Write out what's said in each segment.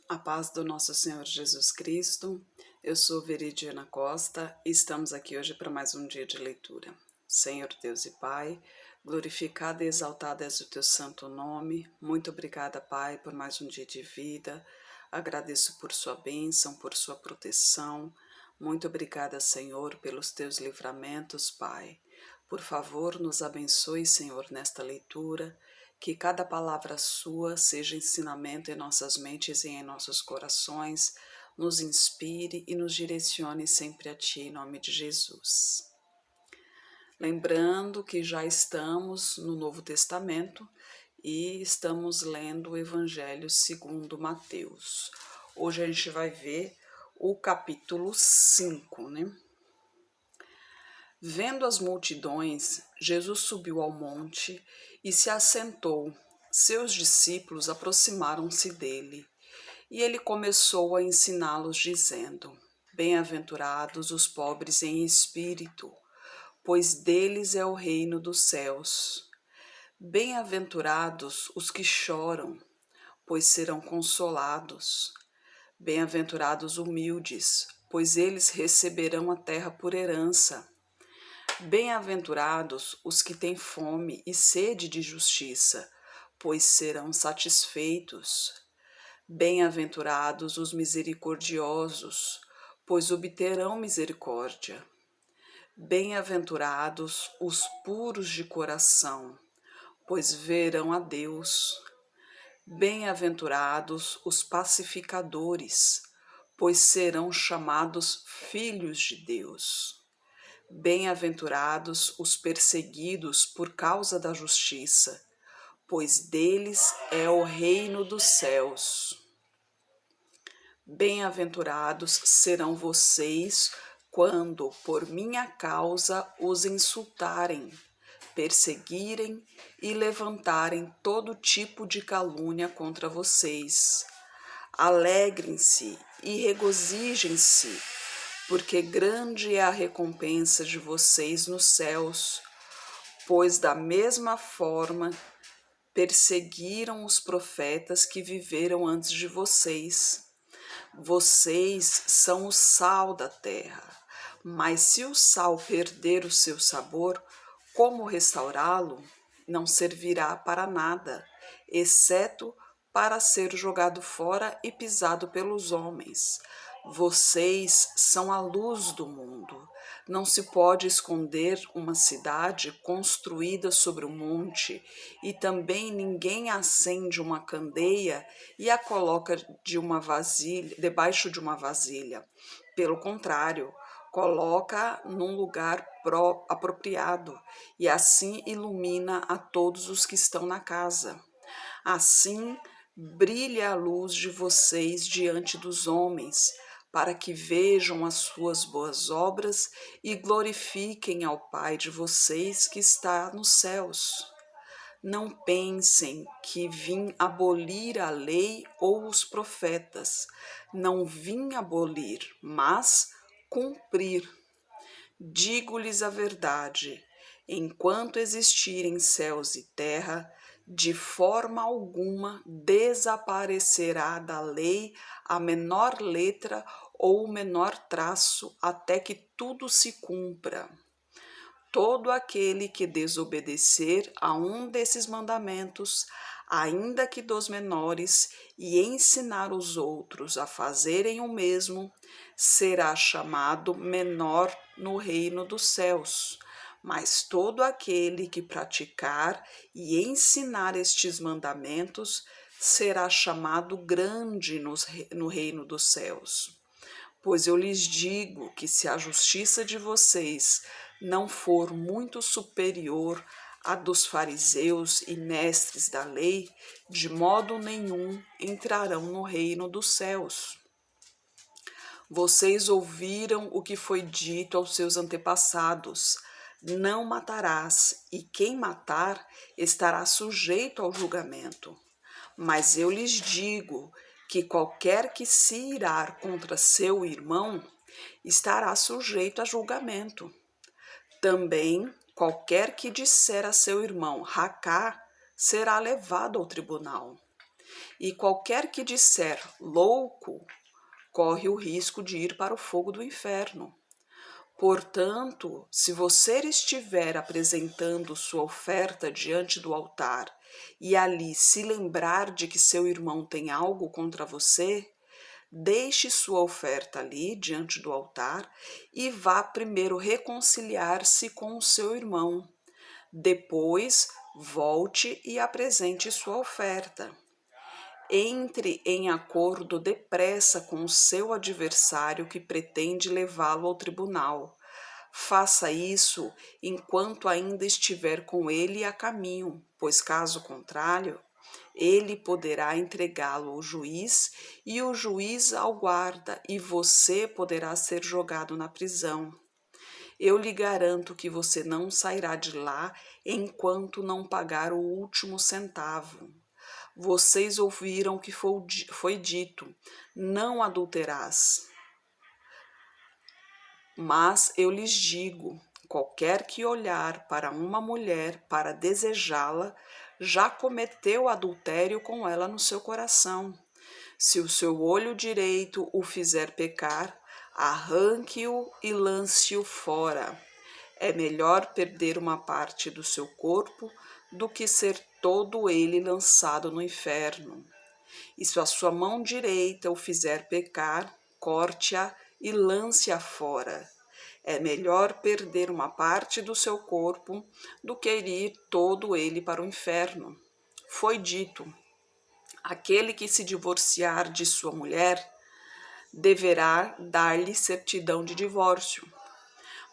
A paz do nosso Senhor Jesus Cristo. Eu sou Veridiana Costa e estamos aqui hoje para mais um dia de leitura. Senhor Deus e Pai, glorificado e exaltado és o teu santo nome. Muito obrigada, Pai, por mais um dia de vida. Agradeço por sua bênção, por sua proteção. Muito obrigada, Senhor, pelos teus livramentos, Pai. Por favor, nos abençoe, Senhor, nesta leitura. Que cada palavra sua seja ensinamento em nossas mentes e em nossos corações, nos inspire e nos direcione sempre a Ti, em nome de Jesus. Lembrando que já estamos no Novo Testamento e estamos lendo o Evangelho segundo Mateus. Hoje a gente vai ver o capítulo 5, né? Vendo as multidões, Jesus subiu ao monte e se assentou. Seus discípulos aproximaram-se dele, e ele começou a ensiná-los, dizendo: Bem-aventurados os pobres em espírito, pois deles é o reino dos céus. Bem-aventurados os que choram, pois serão consolados. Bem-aventurados humildes, pois eles receberão a terra por herança. Bem-aventurados os que têm fome e sede de justiça, pois serão satisfeitos. Bem-aventurados os misericordiosos, pois obterão misericórdia. Bem-aventurados os puros de coração, pois verão a Deus. Bem-aventurados os pacificadores, pois serão chamados filhos de Deus. Bem-aventurados os perseguidos por causa da justiça, pois deles é o reino dos céus. Bem-aventurados serão vocês quando, por minha causa, os insultarem, perseguirem e levantarem todo tipo de calúnia contra vocês. Alegrem-se e regozijem-se, porque grande é a recompensa de vocês nos céus, pois da mesma forma perseguiram os profetas que viveram antes de vocês. Vocês são o sal da terra, mas se o sal perder o seu sabor, como restaurá-lo? Não servirá para nada, exceto para ser jogado fora e pisado pelos homens. Vocês são a luz do mundo. Não se pode esconder uma cidade construída sobre um monte, e também ninguém acende uma candeia e a coloca debaixo de uma vasilha. Pelo contrário, coloca num lugar apropriado e assim ilumina a todos os que estão na casa. Assim, brilha a luz de vocês diante dos homens, para que vejam as suas boas obras e glorifiquem ao Pai de vocês que está nos céus. Não pensem que vim abolir a lei ou os profetas. Não vim abolir, mas cumprir. Digo-lhes a verdade: enquanto existirem céus e terra, de forma alguma desaparecerá da lei a menor letra ou o menor traço, até que tudo se cumpra. Todo aquele que desobedecer a um desses mandamentos, ainda que dos menores, e ensinar os outros a fazerem o mesmo, será chamado menor no reino dos céus. Mas todo aquele que praticar e ensinar estes mandamentos será chamado grande no reino dos céus. Pois eu lhes digo que se a justiça de vocês não for muito superior à dos fariseus e mestres da lei, de modo nenhum entrarão no reino dos céus. Vocês ouviram o que foi dito aos seus antepassados: não matarás, e quem matar estará sujeito ao julgamento. Mas eu lhes digo que qualquer que se irar contra seu irmão estará sujeito a julgamento. Também qualquer que disser a seu irmão racá será levado ao tribunal. E qualquer que disser louco, corre o risco de ir para o fogo do inferno. Portanto, se você estiver apresentando sua oferta diante do altar e ali se lembrar de que seu irmão tem algo contra você, deixe sua oferta ali diante do altar e vá primeiro reconciliar-se com o seu irmão. Depois, volte e apresente sua oferta. Entre em acordo depressa com o seu adversário que pretende levá-lo ao tribunal. Faça isso enquanto ainda estiver com ele a caminho, pois caso contrário, ele poderá entregá-lo ao juiz e o juiz ao guarda, e você poderá ser jogado na prisão. Eu lhe garanto que você não sairá de lá enquanto não pagar o último centavo. Vocês ouviram o que foi dito: não adulterarás. Mas eu lhes digo: qualquer que olhar para uma mulher para desejá-la, já cometeu adultério com ela no seu coração. Se o seu olho direito o fizer pecar, arranque-o e lance-o fora. É melhor perder uma parte do seu corpo do que ser todo ele lançado no inferno. E se a sua mão direita o fizer pecar, corte-a e lance-a fora. É melhor perder uma parte do seu corpo do que ir todo ele para o inferno. Foi dito: aquele que se divorciar de sua mulher deverá dar-lhe certidão de divórcio.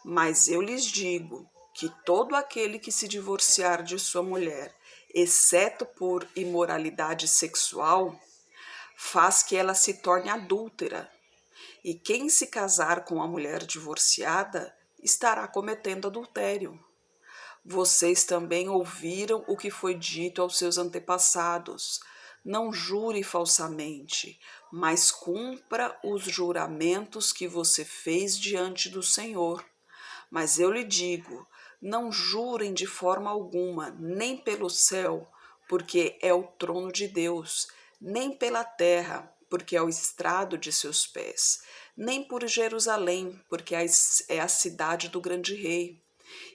Mas eu lhes digo que todo aquele que se divorciar de sua mulher, exceto por imoralidade sexual, faz que ela se torne adúltera. E quem se casar com a mulher divorciada estará cometendo adultério. Vocês também ouviram o que foi dito aos seus antepassados: não jure falsamente, mas cumpra os juramentos que você fez diante do Senhor. Mas eu lhe digo: não jurem de forma alguma, nem pelo céu, porque é o trono de Deus, nem pela terra, porque é o estrado de seus pés, nem por Jerusalém, porque é a cidade do grande rei.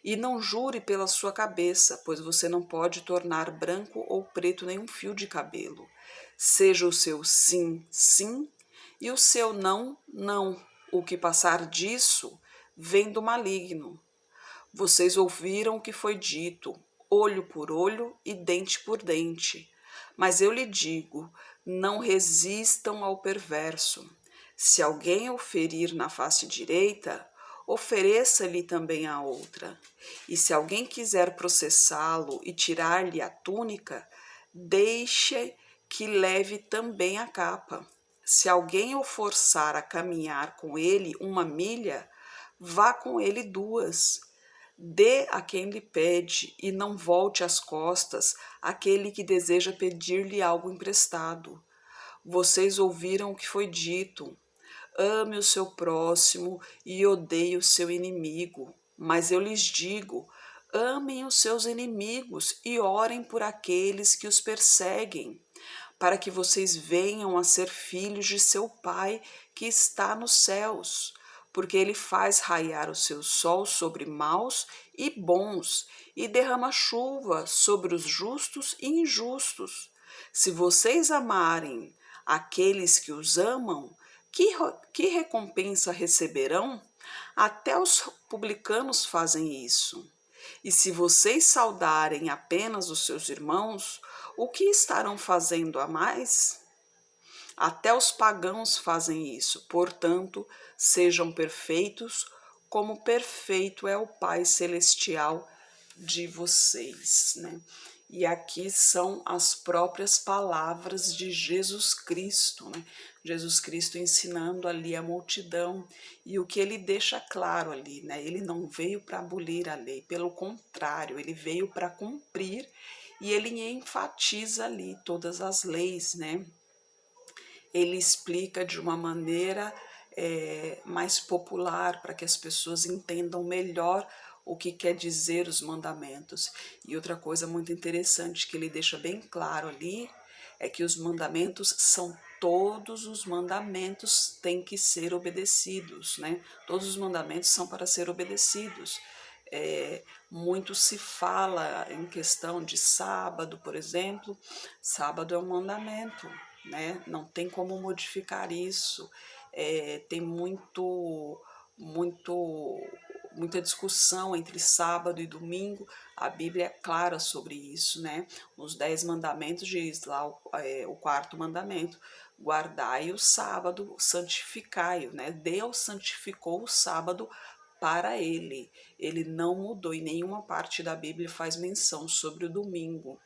E não jure pela sua cabeça, pois você não pode tornar branco ou preto nenhum fio de cabelo. Seja o seu sim, sim, e o seu não, não. O que passar disso vem do maligno. Vocês ouviram o que foi dito: olho por olho e dente por dente. Mas eu lhe digo: não resistam ao perverso. Se alguém o ferir na face direita, ofereça-lhe também a outra. E se alguém quiser processá-lo e tirar-lhe a túnica, deixe que leve também a capa. Se alguém o forçar a caminhar com ele 1 milha, vá com ele 2. Dê a quem lhe pede e não volte as costas àquele que deseja pedir-lhe algo emprestado. Vocês ouviram o que foi dito: ame o seu próximo e odeie o seu inimigo. Mas eu lhes digo: amem os seus inimigos e orem por aqueles que os perseguem, para que vocês venham a ser filhos de seu Pai que está nos céus, porque ele faz raiar o seu sol sobre maus e bons e derrama chuva sobre os justos e injustos. Se vocês amarem aqueles que os amam, que recompensa receberão? Até os publicanos fazem isso. E se vocês saudarem apenas os seus irmãos, o que estarão fazendo a mais? Até os pagãos fazem isso. Portanto, sejam perfeitos, como perfeito é o Pai Celestial de vocês, né? E aqui são as próprias palavras de Jesus Cristo, né? Jesus Cristo ensinando ali a multidão, e o que ele deixa claro ali, né? Ele não veio para abolir a lei, pelo contrário, ele veio para cumprir, e ele enfatiza ali todas as leis, né? Ele explica de uma maneira mais popular, para que as pessoas entendam melhor o que quer dizer os mandamentos. E outra coisa muito interessante que ele deixa bem claro ali é que os mandamentos são todos os mandamentos têm que ser obedecidos, né? Todos os mandamentos são para ser obedecidos. Muito se fala em questão de sábado, por exemplo. Sábado é um mandamento, né? Não tem como modificar isso. Tem muita discussão entre sábado e domingo. A Bíblia é clara sobre isso, né? Nos 10 mandamentos diz lá o quarto mandamento: guardai o sábado, santificai-o, né? Deus santificou o sábado para ele. Ele não mudou, em nenhuma parte da Bíblia faz menção sobre o domingo.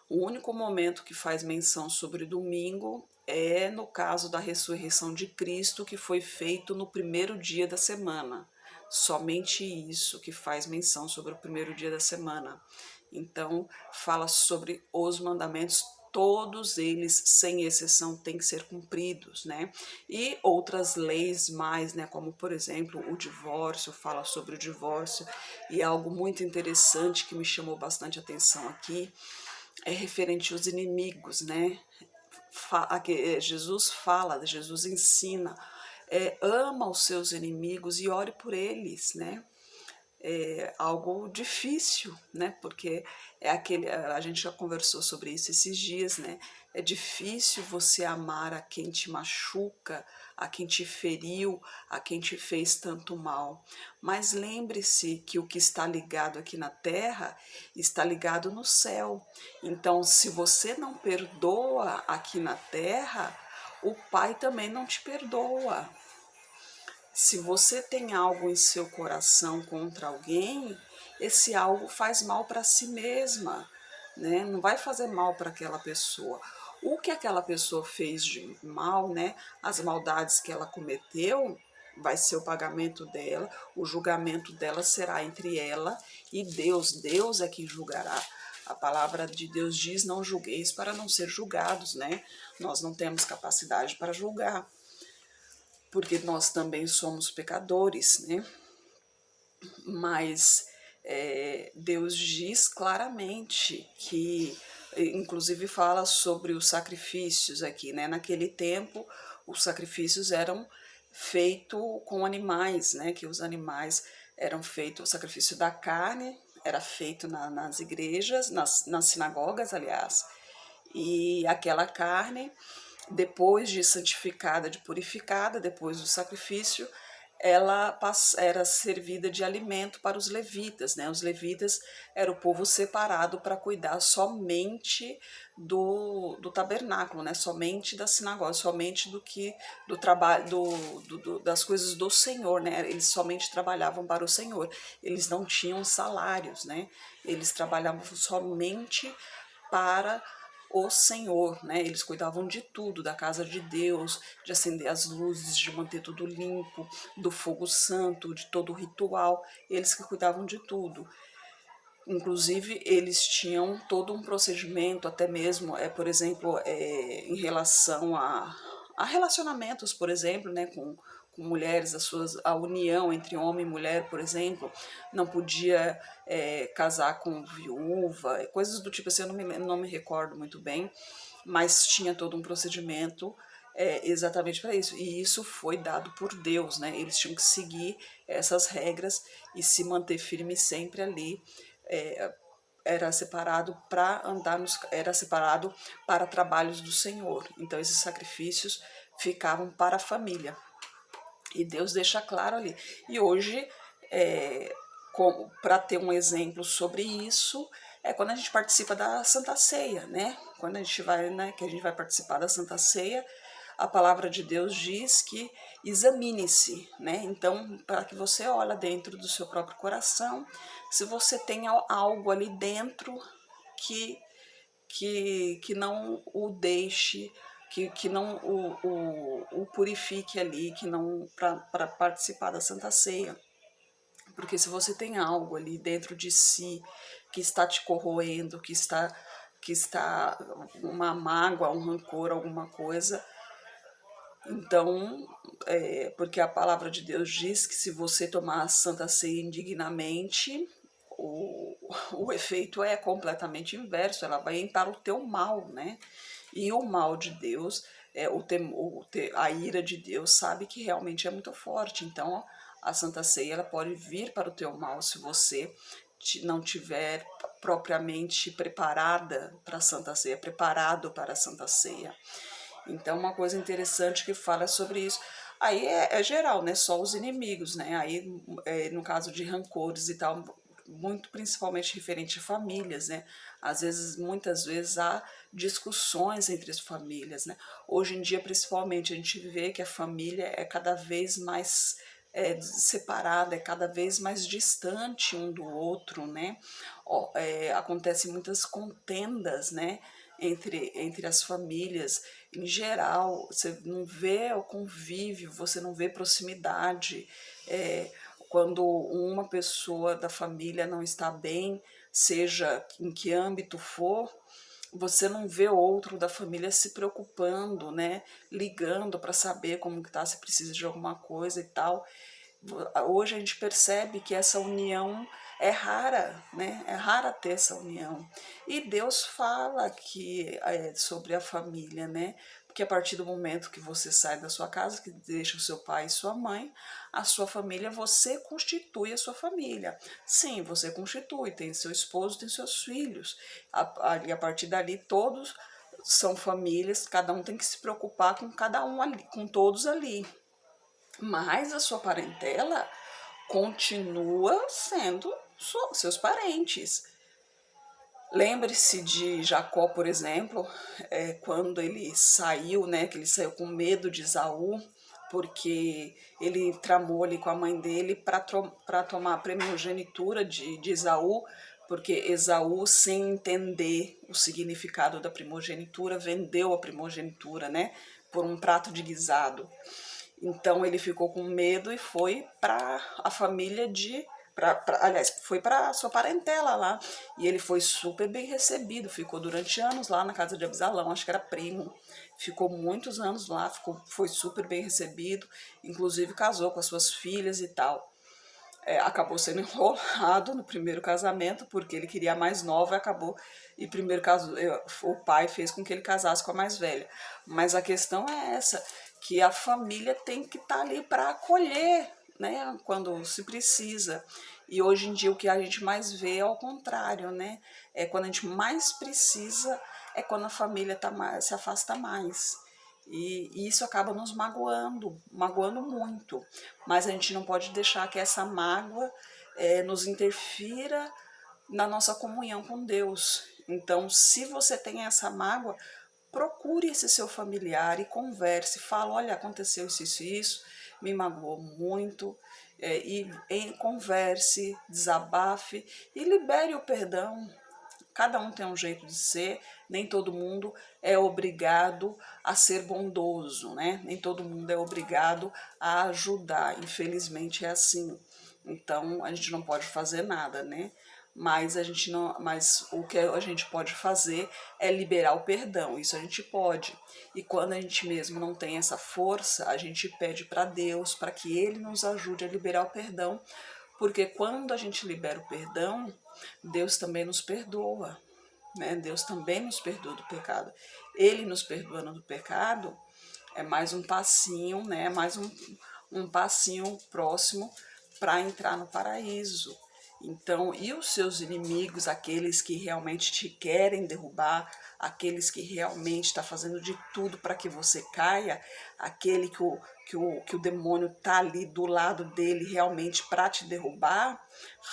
O único momento que faz menção sobre o domingo é no caso da ressurreição de Cristo, que foi feito no primeiro dia da semana. Somente isso que faz menção sobre o primeiro dia da semana. Então, fala sobre os mandamentos, todos eles, sem exceção, têm que ser cumpridos, né? E outras leis mais, né? Como, por exemplo, o divórcio, fala sobre o divórcio. E algo muito interessante que me chamou bastante atenção aqui é referente aos inimigos, né? Jesus fala, Jesus ensina, ama os seus inimigos e ore por eles, né? É algo difícil, né? Porque a gente já conversou sobre isso esses dias, né? É difícil você amar a quem te machuca, a quem te feriu, a quem te fez tanto mal. Mas lembre-se que o que está ligado aqui na terra está ligado no céu. Então, se você não perdoa aqui na terra, o Pai também não te perdoa. Se você tem algo em seu coração contra alguém, esse algo faz mal para si mesma, né? Não vai fazer mal para aquela pessoa. O que aquela pessoa fez de mal, né? As maldades que ela cometeu, vai ser o pagamento dela, o julgamento dela será entre ela e Deus. Deus é quem julgará. A palavra de Deus diz: não julgueis para não ser julgados, né? Nós não temos capacidade para julgar, porque nós também somos pecadores, né? Mas Deus diz claramente que, inclusive fala sobre os sacrifícios aqui, né? Naquele tempo, os sacrifícios eram feitos com animais, né? Que os animais eram feitos, o sacrifício da carne era feito nas igrejas, nas sinagogas, aliás, e aquela carne, depois de santificada, de purificada, depois do sacrifício, ela era servida de alimento para os levitas, né? Os levitas era o povo separado para cuidar somente do tabernáculo, né? Somente da sinagoga, somente do trabalho das coisas do Senhor, né? Eles somente trabalhavam para o Senhor. Eles não tinham salários, né? Eles trabalhavam somente para o Senhor, né? Eles cuidavam de tudo, da casa de Deus, de acender as luzes, de manter tudo limpo, do fogo santo, de todo o ritual. Eles que cuidavam de tudo. Inclusive, eles tinham todo um procedimento, até mesmo, por exemplo, em relação a relacionamentos, por exemplo, né, com mulheres, a união entre homem e mulher, por exemplo, não podia casar com viúva, coisas do tipo assim, eu não me recordo muito bem, mas tinha todo um procedimento exatamente para isso. E isso foi dado por Deus, né? Eles tinham que seguir essas regras e se manter firme sempre ali. Era separado para andar era separado para trabalhos do Senhor. Então esses sacrifícios ficavam para a família. E Deus deixa claro ali. E hoje, para ter um exemplo sobre isso, é quando a gente participa da Santa Ceia, né? Quando a gente vai, né, que a gente vai participar da Santa Ceia, a palavra de Deus diz que examine-se, né? Então, para que você olhe dentro do seu próprio coração, se você tem algo ali dentro que não o deixe, que não o purifique ali, que não para participar da Santa Ceia. Porque se você tem algo ali dentro de si que está te corroendo, que está uma mágoa, um rancor, alguma coisa, então, porque a palavra de Deus diz que se você tomar a Santa Ceia indignamente, o efeito é completamente inverso, ela vai para o teu mal, né? E o mal de Deus, a ira de Deus, sabe que realmente é muito forte. Então, a Santa Ceia ela pode vir para o teu mal se você não tiver propriamente preparada para a Santa Ceia, preparado para a Santa Ceia. Então, uma coisa interessante que fala sobre isso. Aí é geral, né? Só os inimigos, né? Aí, no caso de rancores e tal, muito principalmente referente a famílias, né? Às vezes, muitas vezes há discussões entre as famílias, né? Hoje em dia, principalmente, a gente vê que a família é cada vez mais separada, é cada vez mais distante um do outro, né? Acontecem muitas contendas, né? Entre as famílias, em geral, você não vê o convívio, você não vê proximidade. Quando uma pessoa da família não está bem, seja em que âmbito for, você não vê outro da família se preocupando, né? Ligando para saber como que tá, se precisa de alguma coisa e tal. Hoje a gente percebe que essa união é rara, né? É rara ter essa união. E Deus fala que sobre a família, né? Porque a partir do momento que você sai da sua casa, que deixa o seu pai e sua mãe, a sua família, você constitui a sua família. Sim, você constitui, tem seu esposo, tem seus filhos. E a partir dali, todos são famílias, cada um tem que se preocupar com cada um ali, com todos ali. Mas a sua parentela continua sendo seus parentes. Lembre-se de Jacó, por exemplo, quando ele saiu, né, que ele saiu com medo de Esaú, porque ele tramou ali com a mãe dele para tomar a primogenitura de Esaú, porque Esaú, sem entender o significado da primogenitura, vendeu a primogenitura, né, por um prato de guisado. Então ele ficou com medo e foi para a família aliás, foi para a sua parentela lá. E ele foi super bem recebido, ficou durante anos lá na casa de Absalão, acho que era primo. Ficou muitos anos lá, foi super bem recebido, inclusive casou com as suas filhas e tal. Acabou sendo enrolado no primeiro casamento, porque ele queria a mais nova e acabou. E primeiro caso, o pai fez com que ele casasse com a mais velha. Mas a questão é essa, que a família tem que estar ali para acolher, né, quando se precisa. E hoje em dia o que a gente mais vê é ao contrário, né? Quando a gente mais precisa, é quando a família se afasta mais. E isso acaba nos magoando muito. Mas a gente não pode deixar que essa mágoa nos interfira na nossa comunhão com Deus. Então, se você tem essa mágoa, procure esse seu familiar e converse. Fala, olha, aconteceu isso, isso, me magoou muito. Converse, desabafe e libere o perdão. Cada um tem um jeito de ser, nem todo mundo é obrigado a ser bondoso, né? Nem todo mundo é obrigado a ajudar. Infelizmente é assim. Então a gente não pode fazer nada, né? Mas o que a gente pode fazer é liberar o perdão. Isso a gente pode. E quando a gente mesmo não tem essa força, a gente pede para Deus para que Ele nos ajude a liberar o perdão, porque quando a gente libera o perdão, Deus também nos perdoa, né? Deus também nos perdoa do pecado. Ele nos perdoando do pecado é mais um passinho, né? Mais um passinho próximo para entrar no paraíso. Então, e os seus inimigos, aqueles que realmente te querem derrubar, aqueles que realmente estão fazendo de tudo para que você caia, aquele que o demônio está ali do lado dele realmente para te derrubar,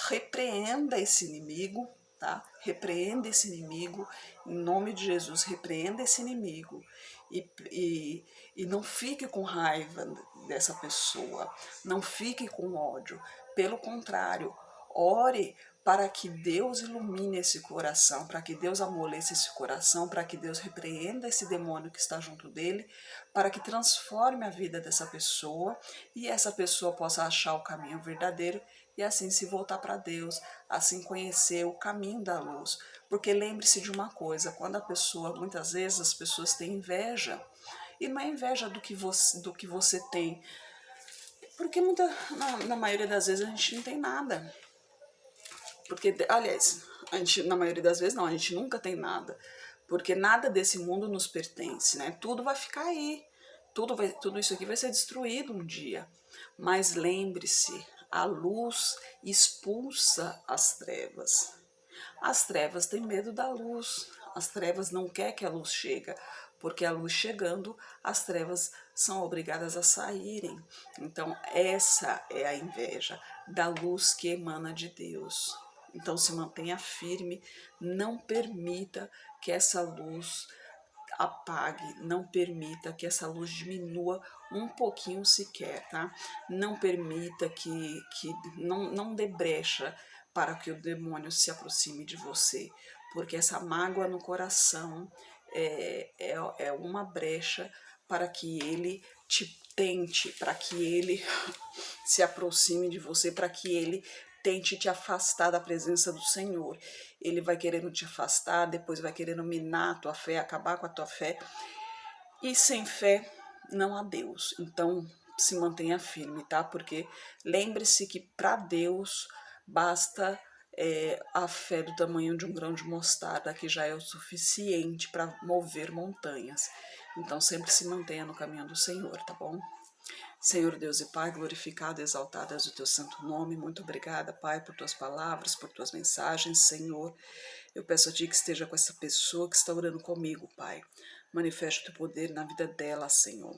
repreenda esse inimigo, tá? Repreenda esse inimigo, em nome de Jesus, repreenda esse inimigo. E não fique com raiva dessa pessoa, não fique com ódio. Pelo contrário, ore para que Deus ilumine esse coração, para que Deus amoleça esse coração, para que Deus repreenda esse demônio que está junto dele, para que transforme a vida dessa pessoa e essa pessoa possa achar o caminho verdadeiro e assim se voltar para Deus, assim conhecer o caminho da luz. Porque lembre-se de uma coisa, quando a pessoa, muitas vezes as pessoas têm inveja, e não é inveja do que você tem, porque na maioria das vezes a gente não tem nada. Porque, aliás, na maioria das vezes não, a gente nunca tem nada. porque nada desse mundo nos pertence, né? Tudo vai ficar aí, tudo isso aqui vai ser destruído um dia. Mas lembre-se, a luz expulsa as trevas. As trevas têm medo da luz, as trevas não querem que a luz chegue, porque a luz chegando, as trevas são obrigadas a saírem. Então, essa é a inveja da luz que emana de Deus. Então, se mantenha firme, não permita que essa luz apague, não permita que essa luz diminua um pouquinho sequer, tá? Não permita que não dê brecha para que o demônio se aproxime de você, porque essa mágoa no coração é uma brecha para que ele te tente, para que ele se aproxime de você, para que ele tente te afastar da presença do Senhor. Ele vai querendo te afastar, depois vai querendo minar a tua fé, acabar com a tua fé. E sem fé não há Deus. Então se mantenha firme, tá? Porque lembre-se que para Deus basta a fé do tamanho de um grão de mostarda, que já é o suficiente para mover montanhas. Então sempre se mantenha no caminho do Senhor, tá bom? Senhor Deus e Pai, glorificado e exaltado és o teu santo nome. Muito obrigada, Pai, por tuas palavras, por tuas mensagens, Senhor. Eu peço a Ti que esteja com essa pessoa que está orando comigo, Pai. Manifeste o teu poder na vida dela, Senhor.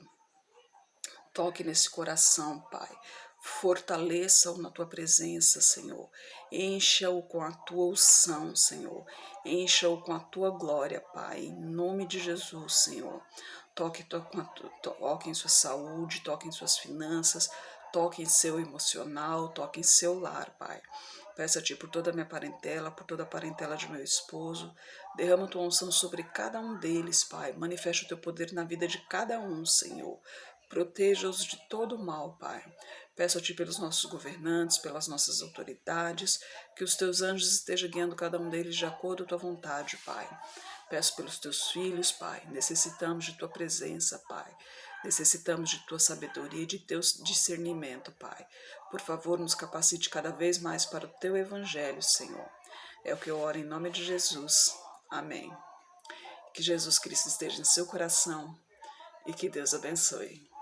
Toque nesse coração, Pai. Fortaleça-o na tua presença, Senhor. Encha-o com a tua unção, Senhor. Encha-o com a tua glória, Pai. Em nome de Jesus, Senhor. Toque em sua saúde, toque em suas finanças, toque em seu emocional, toque em seu lar, Pai. Peço a Ti por toda a minha parentela, por toda a parentela de meu esposo. Derrama a Tua unção sobre cada um deles, Pai. Manifesta o Teu poder na vida de cada um, Senhor. Proteja-os de todo o mal, Pai. Peço a Ti pelos nossos governantes, pelas nossas autoridades, que os Teus anjos estejam guiando cada um deles de acordo com a Tua vontade, Pai. Peço pelos Teus filhos, Pai. Necessitamos de Tua presença, Pai. Necessitamos de Tua sabedoria e de Teu discernimento, Pai. Por favor, nos capacite cada vez mais para o Teu Evangelho, Senhor. É o que eu oro em nome de Jesus. Amém. Que Jesus Cristo esteja em seu coração e que Deus abençoe.